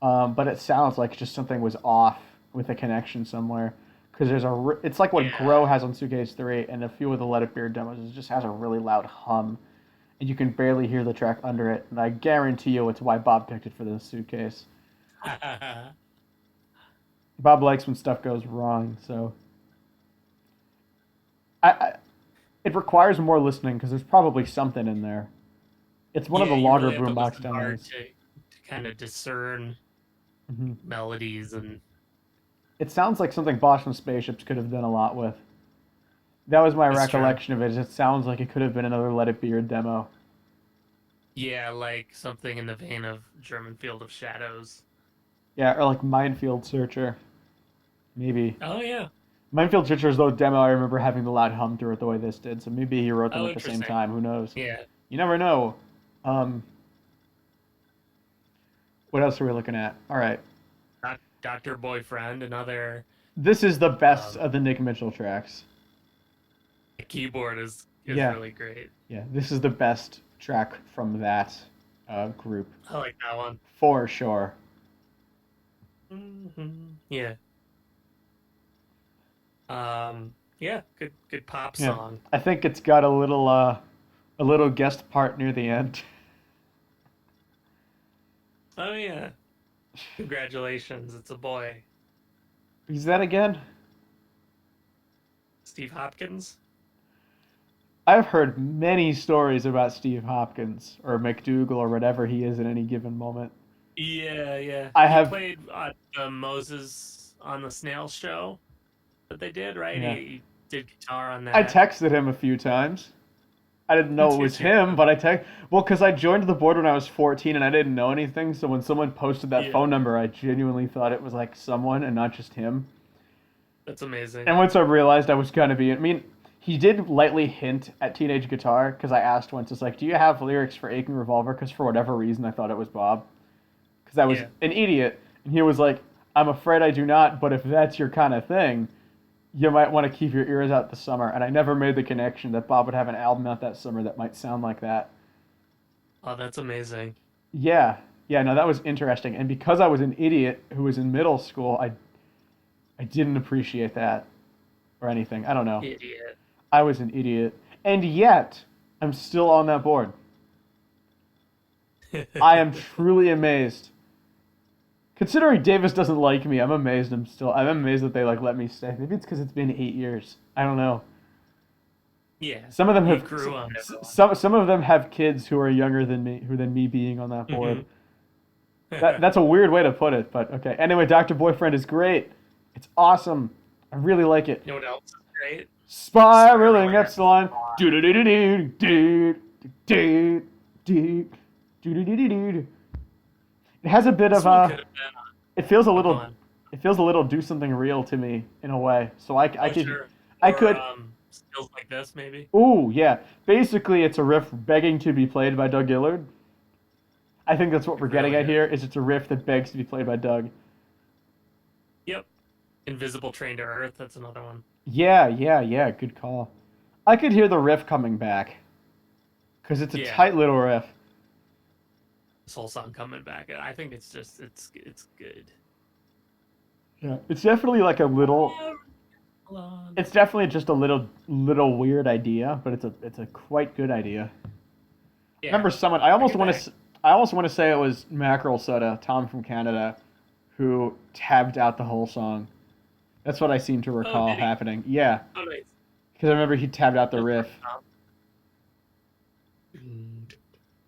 But it sounds like just something was off with a connection somewhere. Because it's like what Yeah. Grow has on Suitcase 3 and a few of the Let It Beer demos. It just has a really loud hum. And you can barely hear the track under it. And I guarantee you it's why Bob picked it for this Suitcase. Bob likes when stuff goes wrong, so. I it requires more listening because there's probably something in there. It's one of Yeah, the you longer really have to boombox listen hard demos. to kind of discern Hmm. melodies and It sounds like something Boston Spaceships could have done a lot with. That was my it's true. recollection of it. It sounds like it could have been another Let It Be Your demo. Yeah, like something in the vein of "German Field of Shadows." Yeah, or like Minefield Searcher. Maybe. Oh yeah. Minefield Searcher's though demo I remember having the loud hum through it the way this did, so maybe he wrote them Oh, at the same interesting. time. Who knows? Yeah. You never know. Um, what else are we looking at? All right. Doctor Boyfriend, another This is the best um of the Nick Mitchell tracks. keyboard is Yeah. really great. Yeah. This is the best track from that group. I like that one. For sure. Yeah. Yeah, good pop Yeah. song. I think it's got a little guest part near the end. Oh yeah. Congratulations, it's a boy. Is that again? Steve Hopkins. I've heard many stories about Steve Hopkins or McDougal or whatever he is at any given moment. Yeah, yeah. I He have, played the Moses on the Snail show that they did, right? yeah. He did guitar on I that. texted him a few times. I didn't know it was Did you? him, but well, because I joined the board when I was 14 and I didn't know anything. So when someone posted that Yeah, phone number, I genuinely thought it was like someone and not just him. that's amazing. And once I realized I was gonna be, I mean, he did lightly hint at Teenage Guitar because I asked once, it's like, do you have lyrics for Aching Revolver? Because for whatever reason, I thought it was Bob. Because I was Yeah. an idiot. And he was like, I'm afraid I do not, but if that's your kind of thing, you might want to keep your ears out this summer. And I never made the connection that Bob would have an album out that summer that might sound like that. Oh, that's amazing. Yeah. Yeah, no, that was interesting. And because I was an idiot who was in middle school, I didn't appreciate that or anything. I don't know. Idiot. I was an idiot. And yet, I'm still on that board. I am truly amazed. Considering Davis doesn't like me, I'm amazed that they like let me stay. Maybe it's because it's been 8 years. I don't know. Yeah, Some of them you have grew on everyone. some of them have kids who are younger than me, who than me being on that board. Mhm. That's a weird way to put it, but okay. Anyway, Doctor Boyfriend is great. It's awesome. I really like it. You know what else is great? Spiraling Spiraling Epsilon. Epsilon. Do do do do do do do. Doo-doo-doo-doo-doo. It has a bit This of one could have been. it feels a Oh, go little on. it feels a little do something real to me in a way. So I Oh, could sure. I Or could skills like this, maybe. ooh, yeah. Basically it's a riff begging to be played by Doug Gillard. I think that's what It we're getting really at is. here is it's a riff that begs to be played by Doug. Yep. Invisible Train to Earth. That's another one. Yeah, yeah, yeah, good call. I could hear the riff coming back cuz it's a Yeah. tight little riff. This whole song coming back. I think it's just it's good. Yeah. It's definitely like a little it's definitely just a little weird idea, but it's a quite good idea. I Yeah. remember someone. Bring it back. I almost want to say it was Mackerel Soda, Tom from Canada, who tabbed out the whole song. That's what I seem to Oh, recall did he? happening. Yeah, Oh, nice. because I remember he tabbed out the Good riff. work, Tom.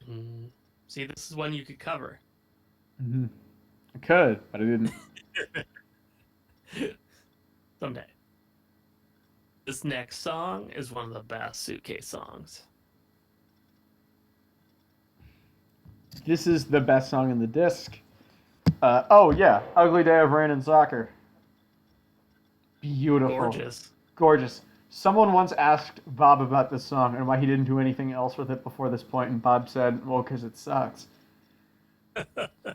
Mm. See, this is one you could cover. Hmm. I could, but I didn't. Someday. This next song is one of the best Suitcase songs. This is the best song in the disc. Oh yeah, Ugly Day of Rain and Soccer. Beautiful, Gorgeous. gorgeous. Someone once asked Bob about this song and why he didn't do anything else with it before this point, and Bob said, "Well, because it sucks."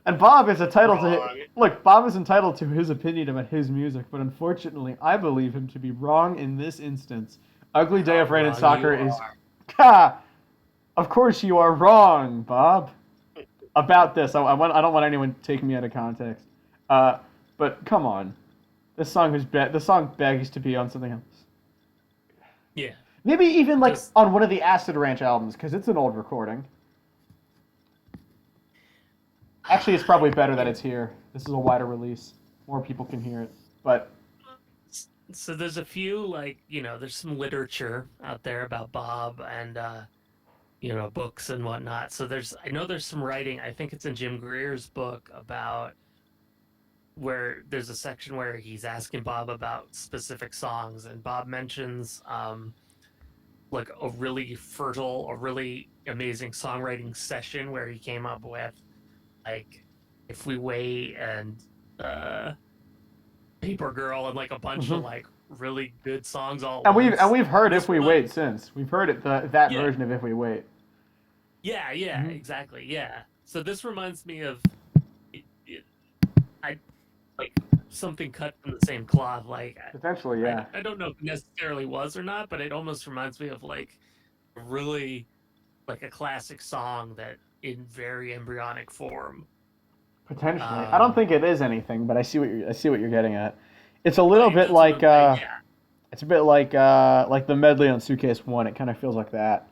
And Bob is entitled to Wrong. look. Bob is entitled to his opinion about his music, but unfortunately, I believe him to be wrong in this instance. Ugly Day How of Rain and wrong you Soccer is, are. ha! Of course you are wrong, Bob. About this, I don't want anyone taking me out of context. But come on, the song begs to be on something else. Yeah. Maybe even like Just on one of the Acid Ranch albums, because it's an old recording. Actually, it's probably better that it's here. This is a wider release. More people can hear it. But so there's a few there's some literature out there about Bob and books and whatnot. So I know there's some writing. I think it's in Jim Greer's book about where there's a section where he's asking Bob about specific songs, and Bob mentions like a really amazing songwriting session where he came up with like If We Wait and uh Paper Girl and like a bunch of mhm. like really good songs all at And once. we've heard This If We reminds Wait since. We've heard it that Yeah, version of If We Wait. yeah, Hmm. exactly. Yeah. So this reminds me of it, I like something cut from the same cloth. Like Potentially, I, yeah. I don't know if it necessarily was or not, but it almost reminds me of like really like a classic song that in very embryonic form. Potentially. I don't Um, think it is anything, but I see what you're getting at. It's a but little bit that's what I'm like saying. Yeah, it's a bit like the medley on Suitcase One. It kind of feels like that.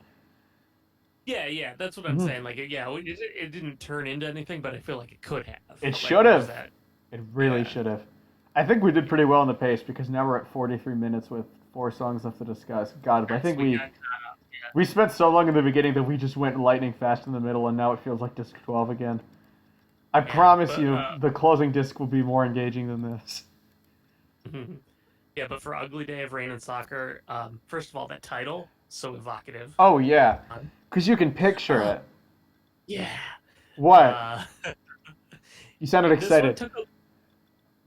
yeah. That's what I'm Hmm. saying. Like, yeah, it didn't turn into anything, but I feel like it could have. It Like, should there's have. that. It really Yeah. should have. I think we did pretty well in the pace because now we're at 43 minutes with 4 songs left to discuss. God, I Yes, think we got caught up. we spent so long in the beginning that we just went lightning fast in the middle, and now it feels like disc 12 again. I Yeah, promise but you, the closing disc will be more engaging than this. yeah, but for Ugly Day of Rain and Soccer, first of all, that title so evocative. Oh yeah, Um, because you can picture oh it. yeah. What? Uh, You sounded this one excited. took a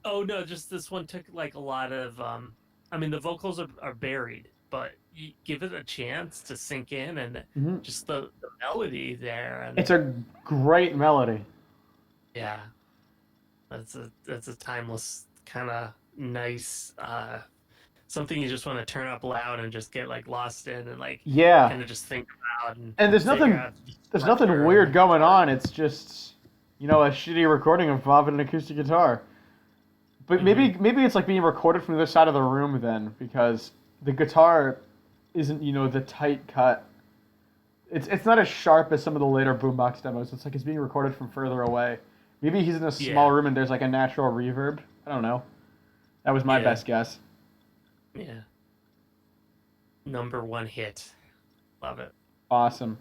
Oh no, just this one took like a lot of I mean the vocals are buried, but you give it a chance to sink in and Hmm. just the melody there and It's a great melody. yeah, that's a timeless kind of nice something you just want to turn up loud and just get like lost in and like Yeah, kind of just think about and and figure out the there's nothing structure and the weird going guitar. on. It's just, a shitty recording of Bob and an acoustic guitar. But Hmm. maybe it's like being recorded from the other side of the room then, because the guitar isn't, the tight cut. It's not as sharp as some of the later boombox demos. It's like it's being recorded from further away. Maybe he's in a small Yeah, room and there's like a natural reverb. I don't know. That was my yeah, best guess. yeah. Number one hit, love it. Awesome.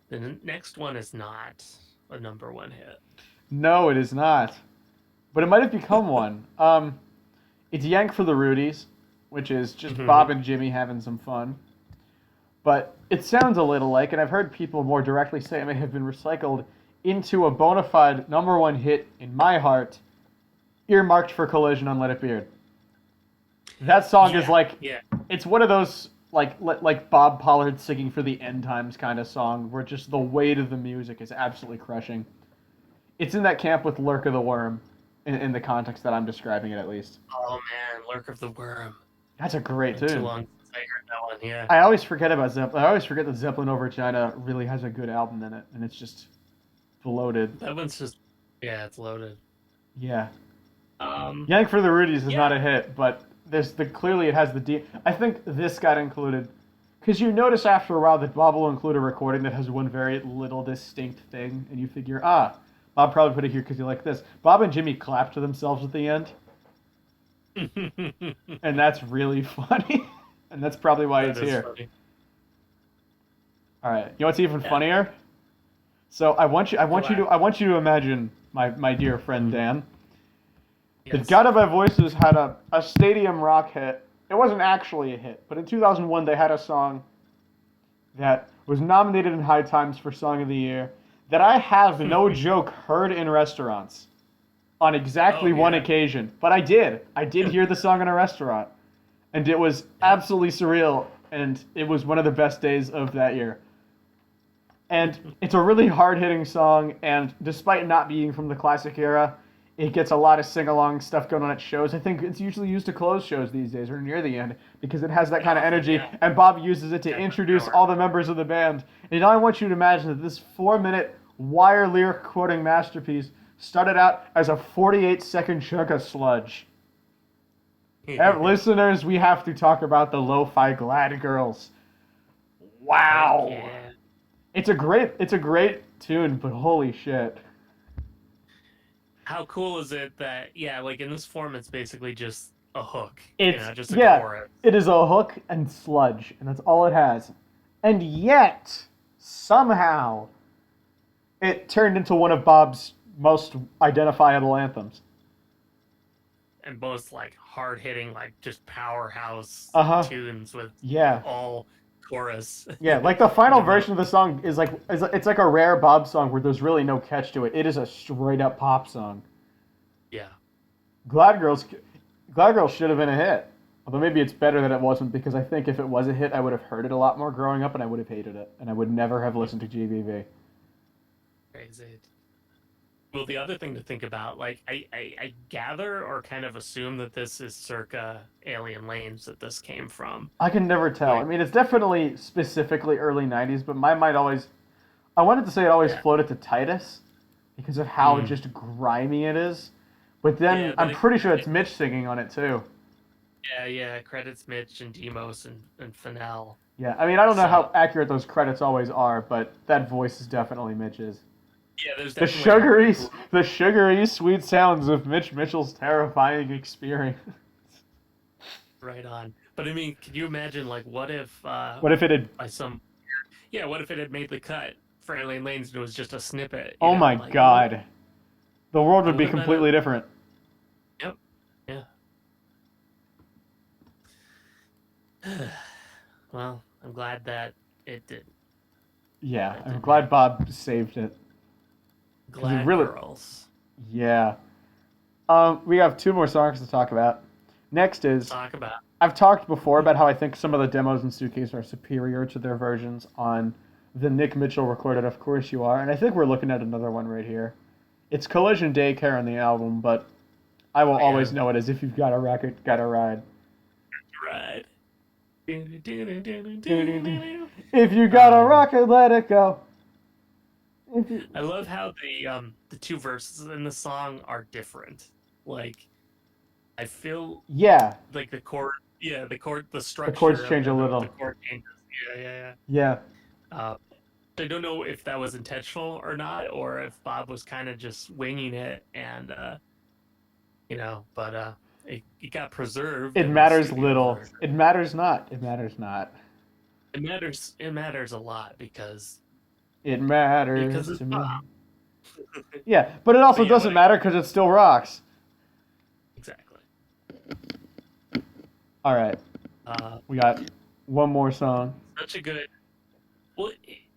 The next one is not a number one hit. No, it is not. But it might have become one. It's Yank for the Rudies, which is just Hmm. Bob and Jimmy having some fun. but it sounds a little like, and I've heard people more directly say it may have been recycled into a bona fide #1 hit in my heart, earmarked for Collision on Let It Beard. That song is like, yeah. it's one of those like Bob Pollard singing for the end times kind of song where just the weight of the music is absolutely crushing. It's in that camp with Lurk of the Worm, in the context that I'm describing it at least. Oh man, Lurk of the Worm. That's a great Been too tune. long since I heard that one. Yeah. I always forget about Zeppelin. I always forget that Zeppelin Over China really has a good album in it, and it's just bloated. That one's just, yeah, it's loaded. Yeah. Um, Yank for the Rudies is Yeah. not a hit, but there's clearly it has the D. I think this got included because you notice after a while that Bob will include a recording that has one very little distinct thing, and you figure, Bob probably put it here because he liked this. Bob and Jimmy clap to themselves at the end, and that's really funny, and that's probably why that it's is here. funny. All right, you know what's even Yeah. funnier? So I want you to imagine my dear friend Dan. The Yes. God of My Voices had a stadium rock hit. It wasn't actually a hit, but in 2001 they had a song that was nominated in High Times for Song of the Year that I have, no joke, heard in restaurants on exactly one yeah. occasion. But I did. I did hear the song in a restaurant. And it was absolutely surreal, and it was one of the best days of that year. And it's a really hard-hitting song, and despite not being from the classic era, it gets a lot of sing-along stuff going on at shows. I think it's usually used to close shows these days, or near the end, because it has that kind of energy, Yeah. and Bob uses it to Yeah, introduce sure. all the members of the band. And I want you to imagine that this 4-minute wire lyric quoting masterpiece started out as a 48-second chunk of sludge. Listeners, we have to talk about the Lo-Fi Glad Girls. Wow. Yeah. It's a great tune, but holy shit. How cool is it that, yeah, like in this form, it's basically just a hook. It's Just a chorus. it is a hook and sludge, and that's all it has. And yet, somehow, it turned into one of Bob's most identifiable anthems. And most like hard hitting, like just powerhouse tunes with Yeah. all chorus. Yeah, like the final version of the song is it's like a rare Bob song where there's really no catch to it. It is a straight up pop song. Yeah. Glad Girls should have been a hit. Although maybe it's better that it wasn't, because I think if it was a hit, I would have heard it a lot more growing up and I would have hated it. And I would never have listened to GBV. Crazy. Well, the other thing to think about, like, I gather or kind of assume that this is circa Alien Lanes that this came from. I can never tell. I mean, it's definitely specifically early 90s, but my mind always... I wanted to say it always floated to Titus because of how just grimy it is. But then I'm pretty sure it's Mitch singing on it, too. Yeah. Credits Mitch and Demos and Fennell. Yeah, I mean, I don't know how accurate those credits always are, but that voice is definitely Mitch's. Yeah, there's the sugary, sweet sounds of Mitch Mitchell's terrifying experience. Right on. But I mean, can you imagine, like, what if it had... what if it had made the cut for Alien Lanes and it was just a snippet? Oh my god. The world would be completely different. Yep. Yeah. Well, I'm glad that it did. Yeah, I'm glad Bob saved it. Glad Girls. Yeah. We have 2 more songs to talk about. Next is... I've talked before about how I think some of the demos in Suitcase are superior to their versions on the Nick Mitchell recorded Of Course You Are, and I think we're looking at another one right here. It's Collision Daycare on the album, but I will always know it as If You've Got a Rocket, Gotta Ride. Ride. If you got a rocket, let it go. I love how the 2 verses in the song are different. Like, I feel like the chord, the structure. The chords change a little. The chord changes. Yeah. I don't know if that was intentional or not, or if Bob was kind of just winging it, and but it got preserved. It matters little. It matters not. It matters not. It matters a lot because it matters to me. Yeah, but it also doesn't matter because it still rocks. Exactly. All right. We got one more song. Such a good Well,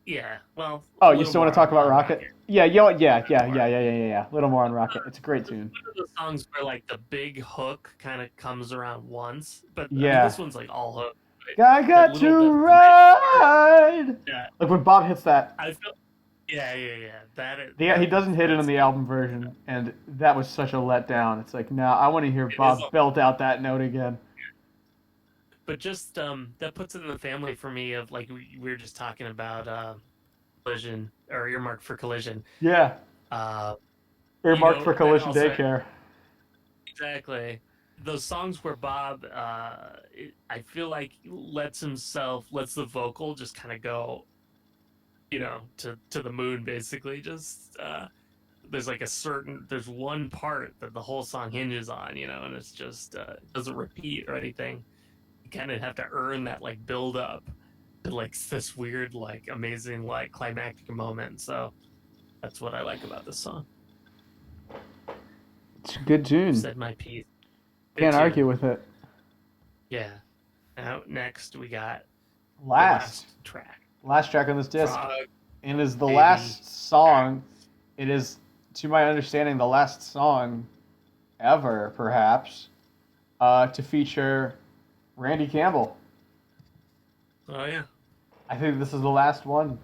yeah. Well, Oh, a you little still want to more talk about on Rocket? Rocket. Yeah, yeah, A yeah, little yeah, more. yeah, yeah, yeah, yeah, yeah. A little more on Rocket. It's a great It's tune. one of those songs where like the big hook kind of comes around once, but I mean Yeah. this one's like all hook. But I that got little to the mid part, ride. yeah, Like when Bob hits that. I feel yeah, yeah, yeah. Yeah, he That doesn't hit it on that's the good. album version, and that was such a letdown. It's like, no, I want to hear It is, Bob belt out that note again. but just that puts it in the family for me of like we were just talking about collision or earmark for collision. Yeah, Uh, earmarked for that Collision also Daycare. exactly those songs where Bob, I feel like lets the vocal just kind of go, to the moon basically. Just there's like there's one part that the whole song hinges on, and it's just it doesn't repeat or anything. You kind of have to earn that like build up to like this weird like amazing like climactic moment. So that's what I like about this song. It's a good I've tune. said my piece. Good Can't argue tune. with it. Yeah. Now next we got the Last, last track. last track on this disc, Frog and is the Baby. last song. It is, to my understanding, the last song ever, perhaps, to feature Randy Campbell. Oh yeah. I think this is the last one.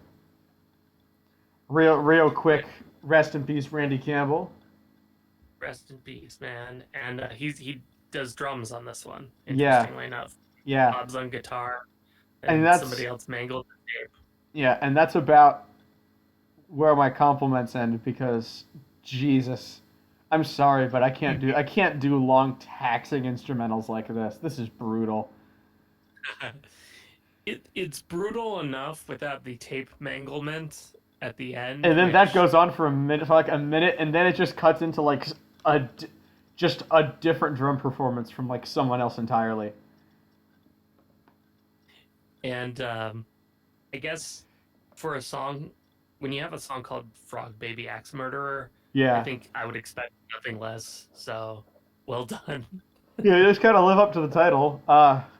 Real quick, rest in peace, Randy Campbell. Rest in peace, man. And he does drums on this one. Yeah, Interestingly enough, yeah, Bob's on guitar, and and somebody that's else mangled the tape. yeah, and that's about where my compliments end because Jesus, I'm sorry, but I can't do long taxing instrumentals like this. This is brutal. It's brutal enough without the tape manglement at the end, And then that which goes on for like a minute, and then it just cuts into like a just a different drum performance from like someone else entirely. and I guess for a song, when you have a song called Frog Baby Axe Murderer, I Yeah, think I would expect nothing less. So well done. yeah, you just gotta live up to the title.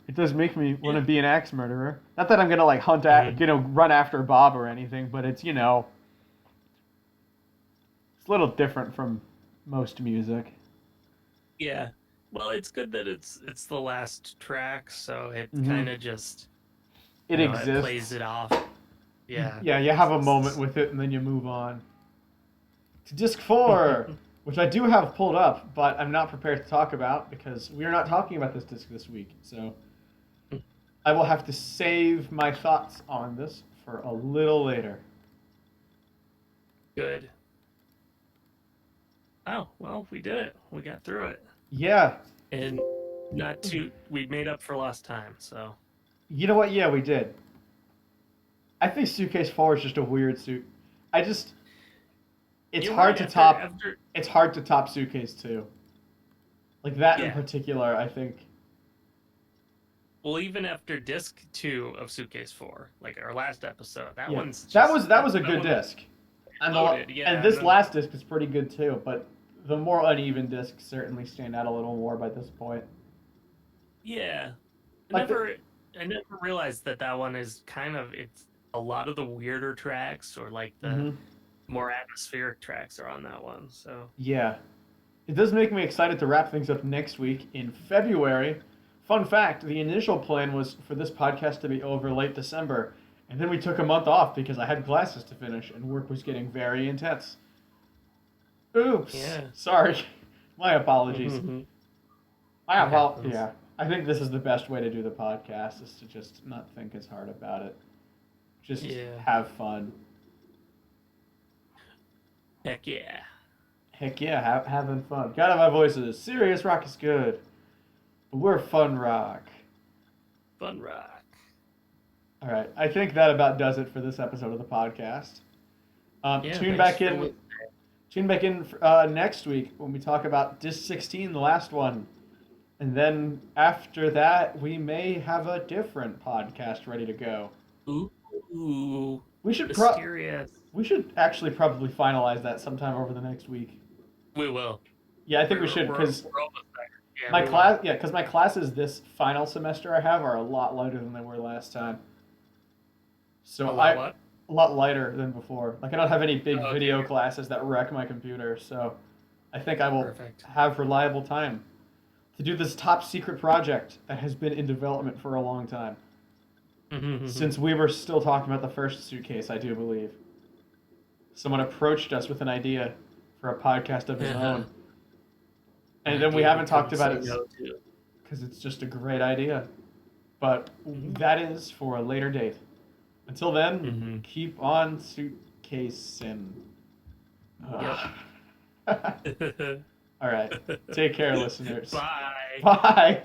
It does make me want to be an axe murderer. Not that I'm gonna like Mhm. run after Bob or anything, but it's a little different from most music. Yeah. Well, it's good that it's the last track, so it Hmm. kind of just, It it plays exists. it off. Yeah, Yeah, it you have a moment exists. with it, and then you move on to disc four, which I do have pulled up, but I'm not prepared to talk about because we are not talking about this disc this week. So I will have to save my thoughts on this for a little later. Good. Oh, well, we did it. We got through it. Yeah, And not too we made up for lost time, so you know what? Yeah, we did. I think Suitcase 4 is just a weird suit. I just it's you're hard right to after top after it's hard to top Suitcase 2. Like that in yeah. particular, I think. Well, even after disc 2 of Suitcase 4, like our last episode, that Yeah. one's That just was that was a that good one disc. loaded. And Yeah, and this then last disc is pretty good too, but the more uneven discs certainly stand out a little more by this point. yeah. I Like the never I never realized that that one is kind of it's a lot of the weirder tracks or like the hmm more atmospheric tracks are on that one. So Yeah. It does make me excited to wrap things up next week in February. Fun fact, the initial plan was for this podcast to be over late December, and then we took a month off because I had classes to finish and work was getting very intense. Oops. yeah, Sorry. My apologies. it happens. Yeah. I think this is the best way to do the podcast is to just not think as hard about it. Just Yeah, have fun. heck yeah, Heck yeah, having fun. God, my voice is serious rock is good, but we're fun rock. fun rock. All right, I think that about does it for this episode of the podcast. Yeah, Tune thanks back for in. listening. Tune back in next week when we talk about Disc 16, the last one, and then after that we may have a different podcast ready to go. Ooh, We should mysterious. we should actually probably finalize that sometime over the next week. We will. Yeah, I think we should We're because almost there. Yeah, we will. my classes this final semester I have are a lot lighter than they were last time. So A lot I what? a lot lighter than before. Like I don't have any big Oh, video okay. classes that wreck my computer, so I think I will Perfect. have reliable time to do this top secret project that has been in development for a long time. Since we were still talking about the first suitcase, I do believe. Someone approached us with an idea for a podcast of his An own. And then we idea we haven't talked couldn't about say it no to. because it's just a great idea. But Mhm. that is for a later date. Until then, Mhm. keep on suitcasing. Yep. All right. Take care, listeners. Bye. Bye.